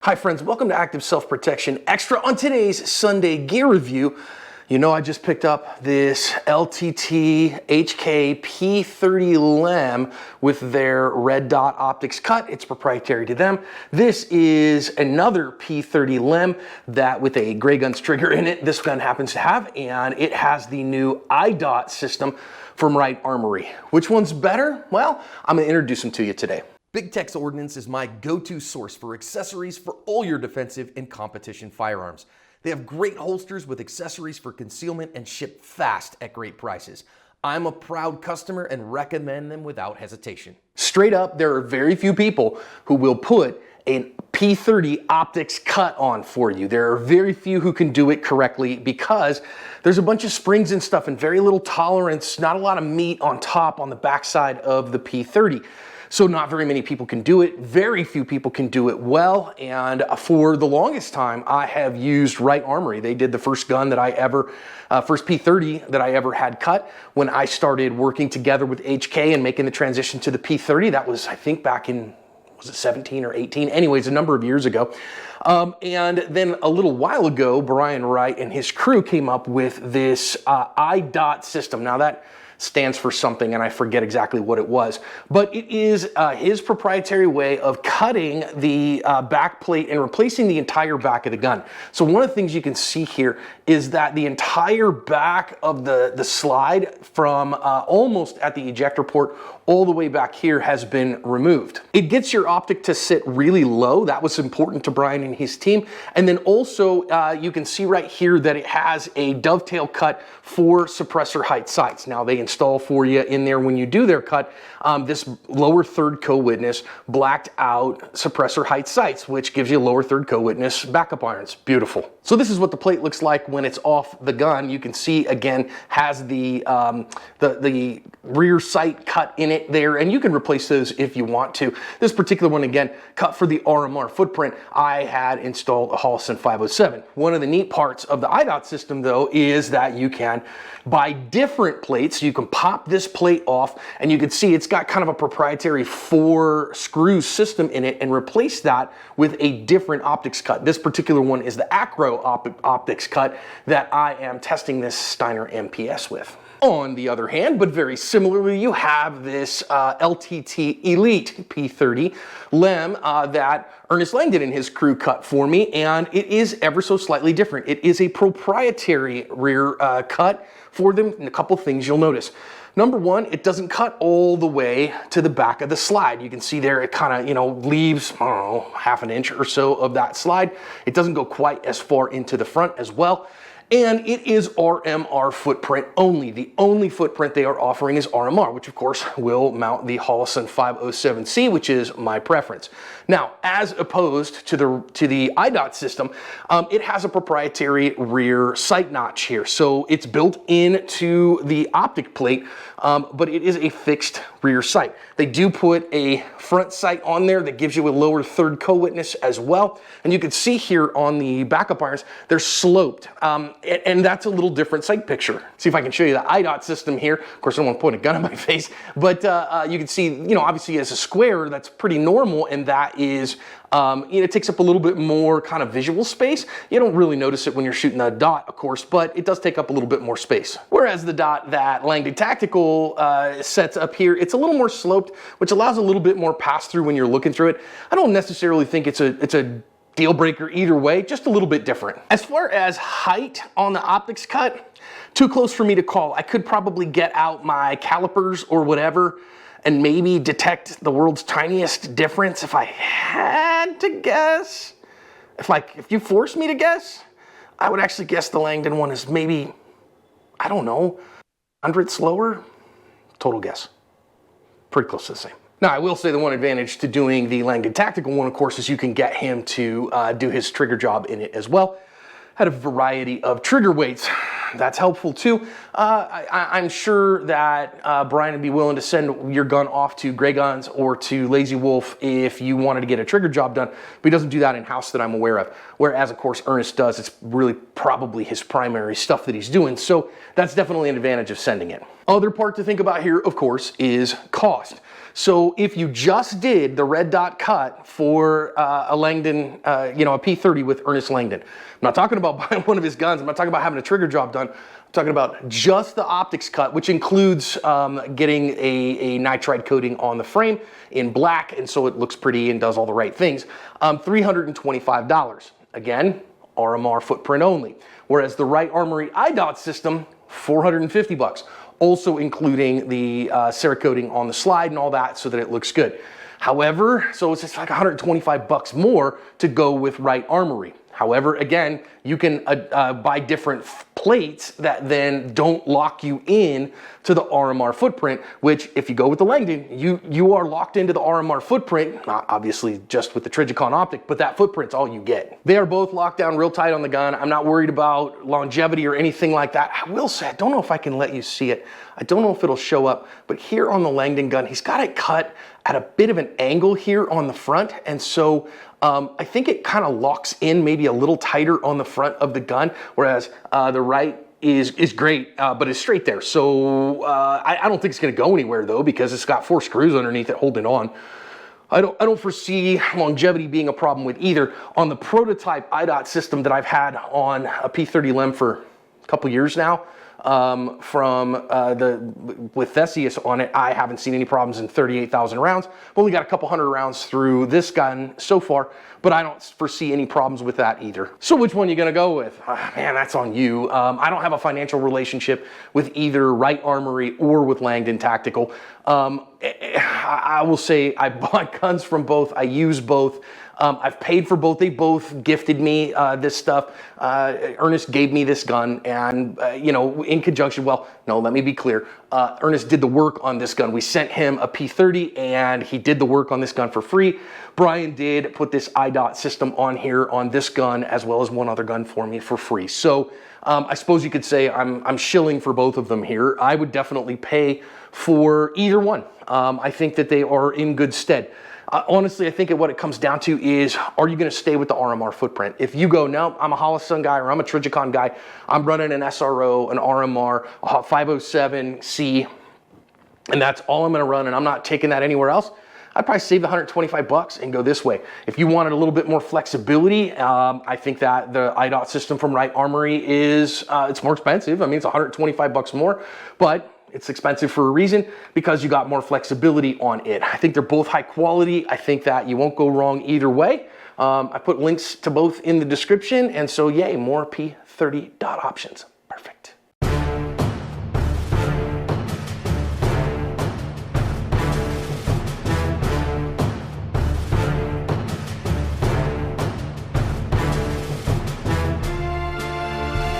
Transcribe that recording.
Hi friends, welcome to Active Self-Protection Extra. On today's Sunday gear review, you know I just picked up this LTT HK P30 LEM with their red dot optics cut. It's proprietary to them. This is another P30 LEM that with a gray guns trigger in it, this gun happens to have, and it has the new iDot system from Wright Armory. Which one's better? Well, I'm gonna introduce them to you today. Big Tech's Ordnance is my go-to source for accessories for all your defensive and competition firearms. They have great holsters with accessories for concealment and ship fast at great prices. I'm a proud customer and recommend them without hesitation. Straight up, there are very few people who will put a P30 optics cut on for you. There are very few who can do it correctly because there's a bunch of springs and stuff and very little tolerance, not a lot of meat on top on the backside of the P30. So not very many people can do it. Very few people can do it well. And for the longest time, I have used Wright Armory. They did the first gun that I ever, first P30 that I ever had cut when I started working together with HK and making the transition to the P30. That was, I think, back in, was it 17 or 18? Anyways, a number of years ago. And then a little while ago, Brian Wright and his crew came up with this iDot system. Now that stands for something and I forget exactly what it was, but it is his proprietary way of cutting the back plate and replacing the entire back of the gun. So one of the things you can see here is that the entire back of the slide from almost at the ejector port all the way back here has been removed. It gets your optic to sit really low. That was important to Brian and his team. And then also you can see right here that it has a dovetail cut for suppressor height sights. Now they install for you in there when you do their cut this lower third co-witness blacked out suppressor height sights, which gives you lower third co-witness backup irons. Beautiful. So this is what the plate looks like when it's off the gun. You can see again has the rear sight cut in it there, and you can replace those if you want to. This particular one again cut for the RMR footprint. I had installed a Holliston 507. One of the neat parts of the iDot system though is that you can buy different plates. You can pop this plate off and you can see it's got kind of a proprietary 4 screw system in it and replace that with a different optics cut. This particular one is the Acro optics cut that I am testing this Steiner MPS with. On the other hand, but very similarly, you have this LTT Elite P30 LEM that Ernest Langdon and his crew cut for me, and it is ever so slightly different. It is a proprietary rear cut for them, and a couple things you'll notice. Number one, it doesn't cut all the way to the back of the slide. You can see there it kind of, you know, leaves, I don't know, half an inch or so of that slide. It doesn't go quite as far into the front as well. And it is RMR footprint only. The only footprint they are offering is RMR, which of course will mount the Holliston 507C, which is my preference. Now, as opposed to the iDot system, it has a proprietary rear sight notch here. So it's built into the optic plate, but it is a fixed rear sight. They do put a front sight on there that gives you a lower third co-witness as well. And you can see here on the backup irons, they're sloped. And that's a little different sight picture. See if I can show you the iDot system here. Of course, I don't want to point a gun in my face, but you can see, you know, obviously as a square, that's pretty normal, and that is, you know, it takes up a little bit more kind of visual space. You don't really notice it when you're shooting a dot, of course, but it does take up a little bit more space. Whereas the dot that Langdon Tactical sets up here, it's a little more sloped, which allows a little bit more pass through when you're looking through it. I don't necessarily think it's a deal breaker either way, just a little bit different. As far as height on the optics cut, too close for me to call. I could probably get out my calipers or whatever and maybe detect the world's tiniest difference if I had to guess. If you forced me to guess, I would actually guess the Langdon one is maybe, I don't know, 100 slower. Total guess. Pretty close to the same. Now, I will say the one advantage to doing the Langdon Tactical one, of course, is you can get him to do his trigger job in it as well. Had a variety of trigger weights. That's helpful too. I'm sure that Brian would be willing to send your gun off to Gray Guns or to Lazy Wolf if you wanted to get a trigger job done, but he doesn't do that in-house that I'm aware of. Whereas, of course, Ernest does. It's really probably his primary stuff that he's doing, so that's definitely an advantage of sending it. Other part to think about here, of course, is cost. So if you just did the red dot cut for a Langdon, a P30 with Ernest Langdon, I'm not talking about buying one of his guns. I'm not talking about having a trigger job done. I'm talking about just the optics cut, which includes getting a nitride coating on the frame in black, and so it looks pretty and does all the right things. $325. Again, RMR footprint only. Whereas the Wright Armory iDot system, $450. Also including the Cerakoting on the slide and all that so that it looks good. However, so it's just like $125 more to go with Wright Armory. However, again, you can buy different plates that then don't lock you in to the RMR footprint, which if you go with the Langdon, you are locked into the RMR footprint, not obviously just with the Trijicon optic, but that footprint's all you get. They are both locked down real tight on the gun. I'm not worried about longevity or anything like that. I will say, I don't know if I can let you see it. I don't know if it'll show up, but here on the Langdon gun, he's got it cut at a bit of an angle here on the front, and so I think it kind of locks in maybe a little tighter on the front of the gun, whereas the Wright is great, but it's straight there. So I don't think it's going to go anywhere though, because it's got 4 screws underneath it holding on. I don't foresee longevity being a problem with either. On the prototype iDot system that I've had on a P30 LEM for a couple years now, with Theseus on it, I haven't seen any problems in 38,000 rounds. I've only got a couple hundred rounds through this gun so far, but I don't foresee any problems with that either. So which one are you gonna go with? Man, that's on you. I don't have a financial relationship with either Wright Armory or with Langdon Tactical. I will say I bought guns from both. I use both. I've paid for both. They both gifted me this stuff. Ernest gave me this gun, and in conjunction, well, no, let me be clear. Ernest did the work on this gun. We sent him a P30, and he did the work on this gun for free. Brian did put this iDot system on here on this gun, as well as one other gun for me for free. So I suppose you could say I'm shilling for both of them here. I would definitely pay for either one. I think that they are in good stead. Honestly, I think what it comes down to is, are you going to stay with the RMR footprint? If you go, no, I'm a Holosun guy or I'm a Trijicon guy, I'm running an SRO, an RMR, a 507C, and that's all I'm going to run, and I'm not taking that anywhere else, I'd probably save the $125 and go this way. If you wanted a little bit more flexibility, I think that the iDot system from Wright Armory is, it's more expensive. I mean, it's $125 more, but it's expensive for a reason, because you got more flexibility on it. I think they're both high quality. I think that you won't go wrong either way. I put links to both in the description, and so yay, more P30 dot options.